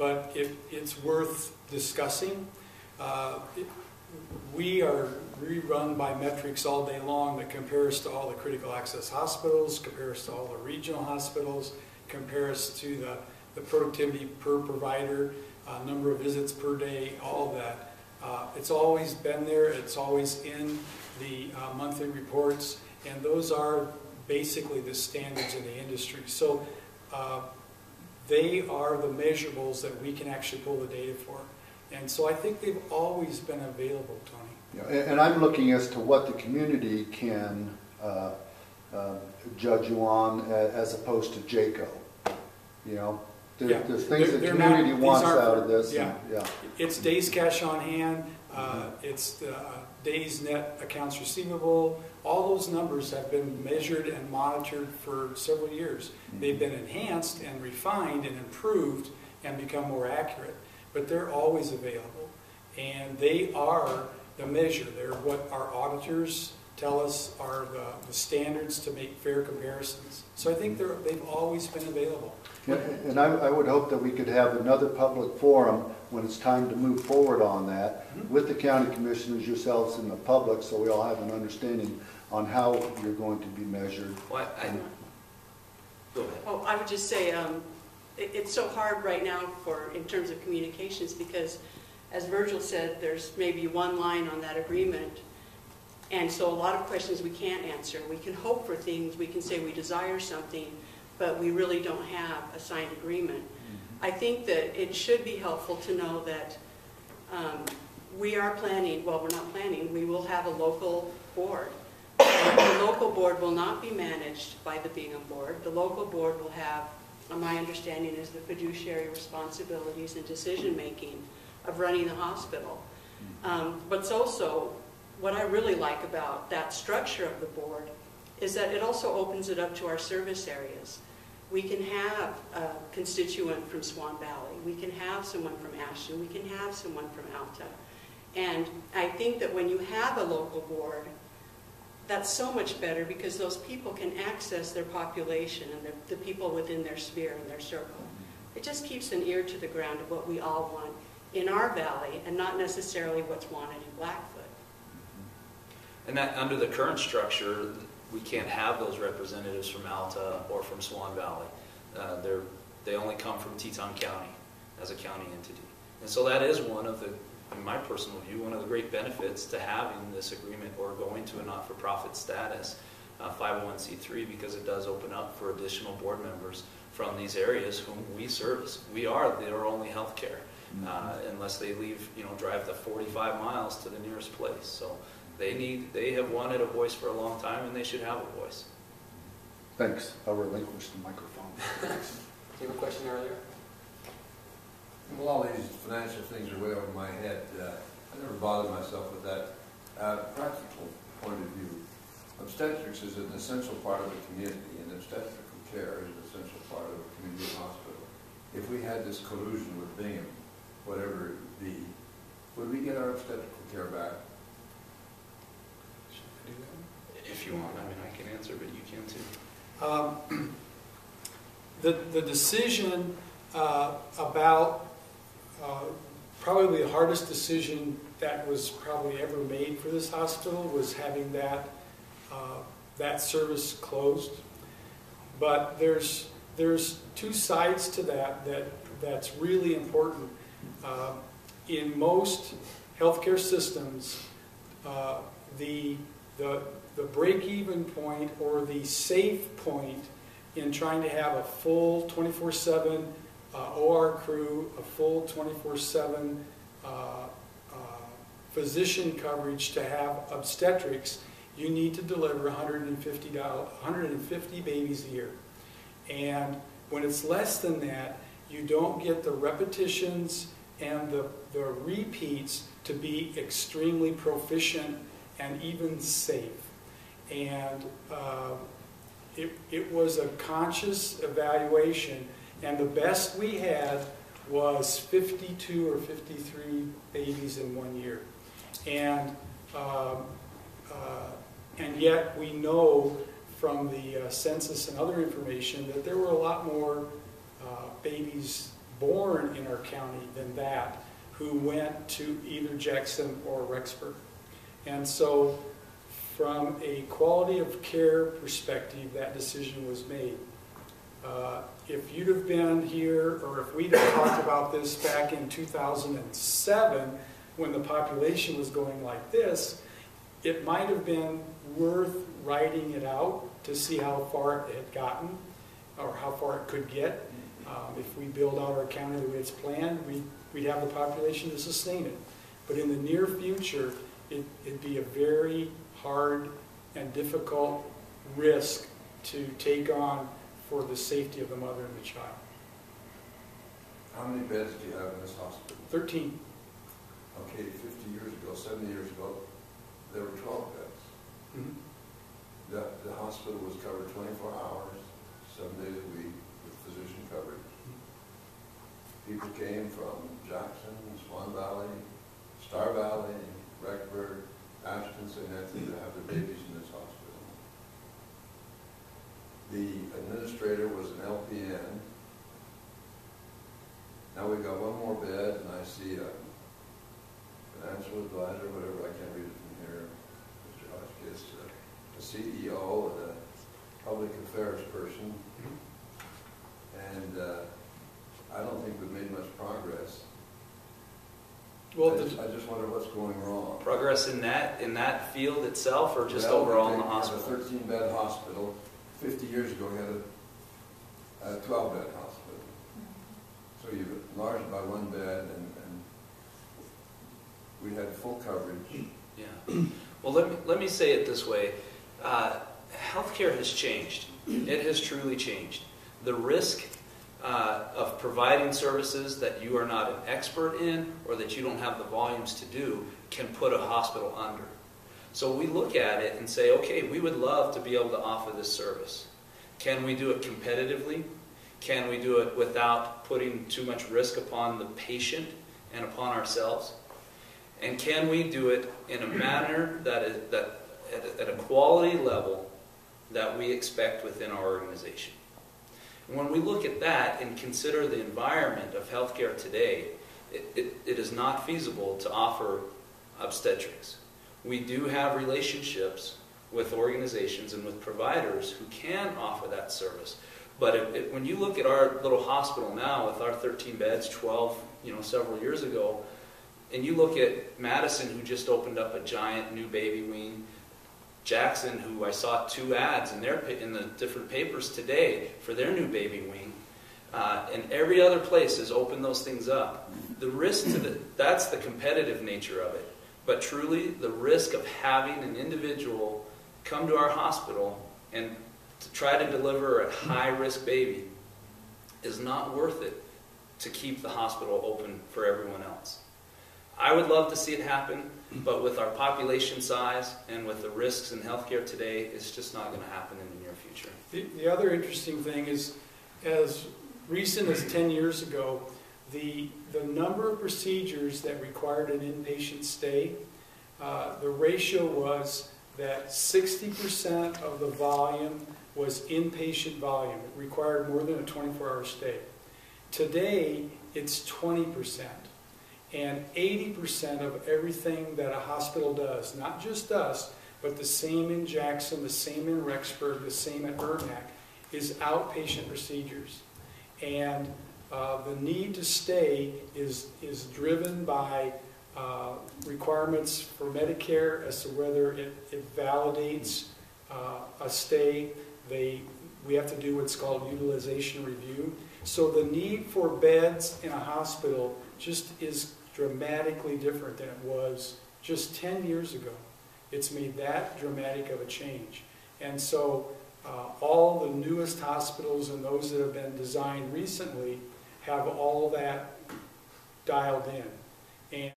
but it's worth discussing. We are rerun by metrics all day long that compare us to all the critical access hospitals, compare us to all the regional hospitals, compare us to the productivity per provider, number of visits per day, all of that. It's always been there. It's always in the monthly reports, and those are basically the standards in the industry. So they are the measurables that we can actually pull the data for. And so I think they've always been available, Tony. Yeah, and I'm looking as to what the community can judge you on as opposed to JACO. You know, there's things the community wants out of this. Yeah. And, yeah. It's days cash on hand. It's days net accounts receivable. All those numbers have been measured and monitored for several years. They've been enhanced and refined and improved and become more accurate. But they're always available. And they are the measure. They're what our auditors tell us are the standards to make fair comparisons. So I think they've always been available. Yeah, and I would hope that we could have another public forum when it's time to move forward on that with the county commissioners, yourselves, and the public, so we all have an understanding on how you're going to be measured. Well, go ahead. Oh, I would just say it's so hard right now in terms of communications because, as Virgil said, there's maybe one line on that agreement, and so a lot of questions we can't answer. We can hope for things, we can say we desire something, but we really don't have a signed agreement. I think that it should be helpful to know that we are planning, well, we're not planning, we will have a local board. The local board will not be managed by the Bingham board. The local board will have, my understanding is, the fiduciary responsibilities and decision-making of running the hospital. But also, what I really like about that structure of the board is that it also opens it up to our service areas. We can have a constituent from Swan Valley. We can have someone from Ashton. We can have someone from Alta. And I think that when you have a local board, that's so much better because those people can access their population and the people within their sphere and their circle. It just keeps an ear to the ground of what we all want in our valley and not necessarily what's wanted in Blackfoot. And that under the current structure, we can't have those representatives from Alta or from Swan Valley. They only come from Teton County as a county entity. And so that is one of the, in my personal view, one of the great benefits to having this agreement or going to a not-for-profit status, 501c3, because it does open up for additional board members from these areas whom we service. We are their only health care, unless they leave, drive the 45 miles to the nearest place. So they have wanted a voice for a long time, and they should have a voice. Thanks. I'll relinquish the microphone. Thanks. Do you have a question earlier? Well, all these financial things are way over my head. I never bothered myself with that. Practical point of view, obstetrics is an essential part of the community, and obstetrical care is an essential part of a community hospital. If we had this collusion with Bingham, whatever it would be, would we get our obstetrical care back? If you want, I mean, I can answer, but you can too. The decision about probably the hardest decision that was probably ever made for this hospital was having that service closed. But there's two sides to that's really important. In most healthcare systems, the break-even point or the safe point in trying to have a full 24/7 OR crew, a full 24/7 physician coverage to have obstetrics, you need to deliver 150 babies a year. And when it's less than that, you don't get the repetitions and the repeats to be extremely proficient and even safe. And it was a conscious evaluation, and the best we had was 52 or 53 babies in 1 year. And yet we know from the census and other information that there were a lot more babies born in our county than that who went to either Jackson or Rexburg. And so from a quality of care perspective, that decision was made. If you'd have been here, or if we'd have talked about this back in 2007, when the population was going like this, it might have been worth writing it out to see how far it had gotten, or how far it could get. If we build out our county the way it's planned, we'd have the population to sustain it. But in the near future, it'd be a very hard and difficult risk to take on for the safety of the mother and the child. How many beds do you have in this hospital? 13. Okay, 50 years ago, 70 years ago, there were 12 beds. Mm-hmm. The hospital was covered 24 hours, 7 days a week, with physician coverage. People came from Jackson, Swan Valley, Star Valley, Rexburg, Ashton, St. Anthony to have their babies in this hospital. The administrator was an LPN. Now we've got one more bed, and I see a financial advisor, whatever, I can't read it from here, Mr. Hotchkiss, a CEO and a public affairs person. And I don't think we've made much progress. Well, I just wonder what's going wrong. Progress in that field itself, or just Well, overall in the we have hospital? a 13-bed hospital. 50 years ago, we had a 12-bed hospital. So you've enlarged by one bed, and we had full coverage. Yeah. Well, let me say it this way. Healthcare has changed. It has truly changed. The risk of providing services that you are not an expert in, or that you don't have the volumes to do, can put a hospital under. So we look at it and say, okay, we would love to be able to offer this service. Can we do it competitively? Can we do it without putting too much risk upon the patient and upon ourselves? And can we do it in a manner that at a quality level that we expect within our organization? And when we look at that and consider the environment of healthcare today, it is not feasible to offer obstetrics. We do have relationships with organizations and with providers who can offer that service. But when you look at our little hospital now with our 13 beds, 12, several years ago, and you look at Madison, who just opened up a giant new baby wing, Jackson, who I saw 2 ads in the different papers today for their new baby wing, and every other place has opened those things up. The risk that's the competitive nature of it. But truly, the risk of having an individual come to our hospital and to try to deliver a high-risk baby is not worth it to keep the hospital open for everyone else. I would love to see it happen, but with our population size and with the risks in healthcare today, it's just not going to happen in the near future. The other interesting thing is, as recent as 10 years ago, the number of procedures that required an inpatient stay, the ratio was that 60% of the volume was inpatient volume. It required more than a 24-hour stay. Today, it's 20%. And 80% of everything that a hospital does, not just us, but the same in Jackson, the same in Rexburg, the same at Ermac, is outpatient procedures. And the need to stay is driven by requirements for Medicare as to whether it validates a stay. We have to do what's called utilization review. So the need for beds in a hospital just is dramatically different than it was just 10 years ago. It's made that dramatic of a change. And so all the newest hospitals and those that have been designed recently have all that dialed in. And